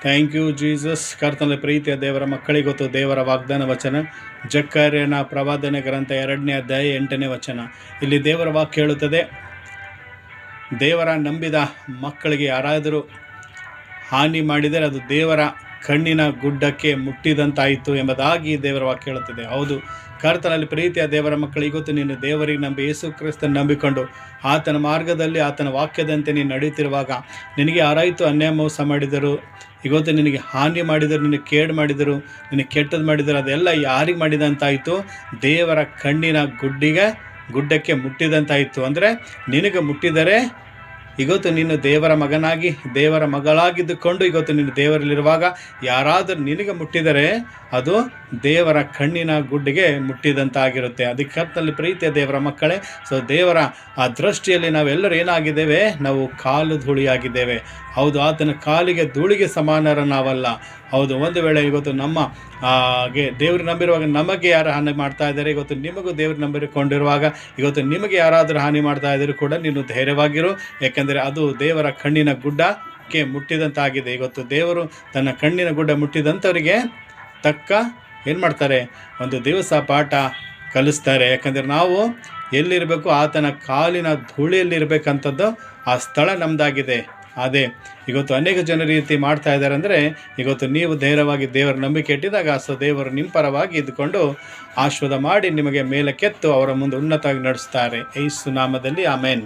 Thank you Jesus. ಕರ್ತನಲ್ಲಿ ಪ್ರೀತಿಯ ದೇವರ ಮಕ್ಕಳಿಗೊತ್ತು ದೇವರ ವಾಗ್ದಾನ ವಚನ ಜಕ್ಕರ್ಯನ ಪ್ರವಾದನೆ ಗ್ರಂಥ 2ನೇ ಅಧ್ಯಾಯ 8ನೇ ವಚನ. ಇಲ್ಲಿ ದೇವರ ವಾಕ್ಯ ಹೇಳುತ್ತದೆ, ದೇವರ ನಂಬಿದ ಮಕ್ಕಳಿಗೆ ಯಾರಾದರೂ ಹಾನಿ ಮಾಡಿದರೆ ಅದು ದೇವರ ಕಣ್ಣಿನ ಗುಡ್ಡಕ್ಕೆ ಮುಟ್ಟಿದಂತಾಯಿತು ಎಂಬುದಾಗಿ ದೇವರ ವಾಕ್ಯ ಹೇಳುತ್ತದೆ. ಹೌದು, ಕರ್ತನಲ್ಲಿ ಪ್ರೀತಿಯ ದೇವರ ಮಕ್ಕಳು, ಇವತ್ತು ನೀನು ದೇವರಿಗೆ ನಂಬಿ ಯೇಸು ಕ್ರಿಸ್ತನ ನಂಬಿಕೊಂಡು ಆತನ ಮಾರ್ಗದಲ್ಲಿ ಆತನ ವಾಕ್ಯದಂತೆ ನೀನು ನಡೀತಿರುವಾಗ ನಿನಗೆ ಯಾರಾಯಿತು ಅನ್ಯಾಯ ಮೋಸ ಮಾಡಿದರು, ಇವತ್ತು ನಿನಗೆ ಹಾನಿ ಮಾಡಿದರು, ನಿನಗೆ ಕೇಡು ಮಾಡಿದರು, ನಿನಗೆ ಕೆಟ್ಟದ್ದು ಮಾಡಿದರು, ಅದೆಲ್ಲ ಯಾರಿಗೆ ಮಾಡಿದಂತಾಯಿತು? ದೇವರ ಕಣ್ಣಿನ ಗುಡ್ಡಕ್ಕೆ ಮುಟ್ಟಿದಂತಾಯಿತು. ಅಂದರೆ ನಿನಗೆ ಮುಟ್ಟಿದರೆ ಇವತ್ತು ನೀನು ದೇವರ ಮಗನಾಗಿ ದೇವರ ಮಗಳಾಗಿದ್ದುಕೊಂಡು ಇವತ್ತು ನೀನು ದೇವರಲ್ಲಿರುವಾಗ ಯಾರಾದರೂ ನಿನಗೆ ಮುಟ್ಟಿದರೆ ಅದು ದೇವರ ಕಣ್ಣಿನ ಗುಡ್ಡಿಗೆ ಮುಟ್ಟಿದಂತಾಗಿರುತ್ತೆ. ಅದಕ್ಕೆ ಕರ್ತನಲ್ಲಿ ಪ್ರೀತಿಯ ದೇವರ ಮಕ್ಕಳೇ, ಸೊ ದೇವರ ಆ ದೃಷ್ಟಿಯಲ್ಲಿ ನಾವೆಲ್ಲರೂ ಏನಾಗಿದ್ದೇವೆ? ನಾವು ಕಾಲು ಧೂಳಿಯಾಗಿದ್ದೇವೆ. ಹೌದು, ಆತನ ಕಾಲಿಗೆ ಧೂಳಿಗೆ ಸಮಾನರ ನಾವಲ್ಲ. ಹೌದು, ಒಂದು ವೇಳೆ ಇವತ್ತು ನಮ್ಮ ದೇವ್ರು ನಂಬಿರುವಾಗ ನಮಗೆ ಯಾರು ಹಾನಿ ಮಾಡ್ತಾ ಇದ್ದಾರೆ, ಇವತ್ತು ನಿಮಗೂ ದೇವ್ರು ನಂಬಿಕೊಂಡಿರುವಾಗ ಇವತ್ತು ನಿಮಗೆ ಯಾರಾದರೂ ಹಾನಿ ಮಾಡ್ತಾ ಇದ್ದರೂ ಕೂಡ ನೀನು ಧೈರ್ಯವಾಗಿರು. ಯಾಕೆಂದರೆ ಅದು ದೇವರ ಕಣ್ಣಿನ ಗುಡ್ಡಕ್ಕೆ ಮುಟ್ಟಿದಂತಾಗಿದೆ. ಇವತ್ತು ದೇವರು ತನ್ನ ಕಣ್ಣಿನ ಗುಡ್ಡ ಮುಟ್ಟಿದಂಥವರಿಗೆ ತಕ್ಕ ಏನು ಮಾಡ್ತಾರೆ? ಒಂದು ದಿವಸ ಪಾಠ ಕಲಿಸ್ತಾರೆ. ಯಾಕಂದರೆ ನಾವು ಎಲ್ಲಿರಬೇಕು? ಆತನ ಕಾಲಿನ ಧೂಳಿಯಲ್ಲಿರಬೇಕಂಥದ್ದು ಆ ಸ್ಥಳ ನಮ್ಮದಾಗಿದೆ. ಅದೇ ಇವತ್ತು ಅನೇಕ ಜನರು ರೀತಿ ಮಾಡ್ತಾ ಇದ್ದಾರೆ. ಅಂದರೆ ಇವತ್ತು ನೀವು ಧೈರ್ಯವಾಗಿ ದೇವರ ನಂಬಿಕೆ ಇಟ್ಟಿದಾಗ ಸೊ ದೇವರು ನಿಮ್ಮ ಪರವಾಗಿ ಇದ್ದುಕೊಂಡು ಆಶೀರ್ವಾದ ಮಾಡಿ ನಿಮಗೆ ಮೇಲೆ ಕೆತ್ತು ಅವರ ಮುಂದೆ ಉನ್ನತವಾಗಿ ನಡೆಸ್ತಾರೆ. ಯೇಸು ನಾಮದಲ್ಲಿ ಆಮೆನ್.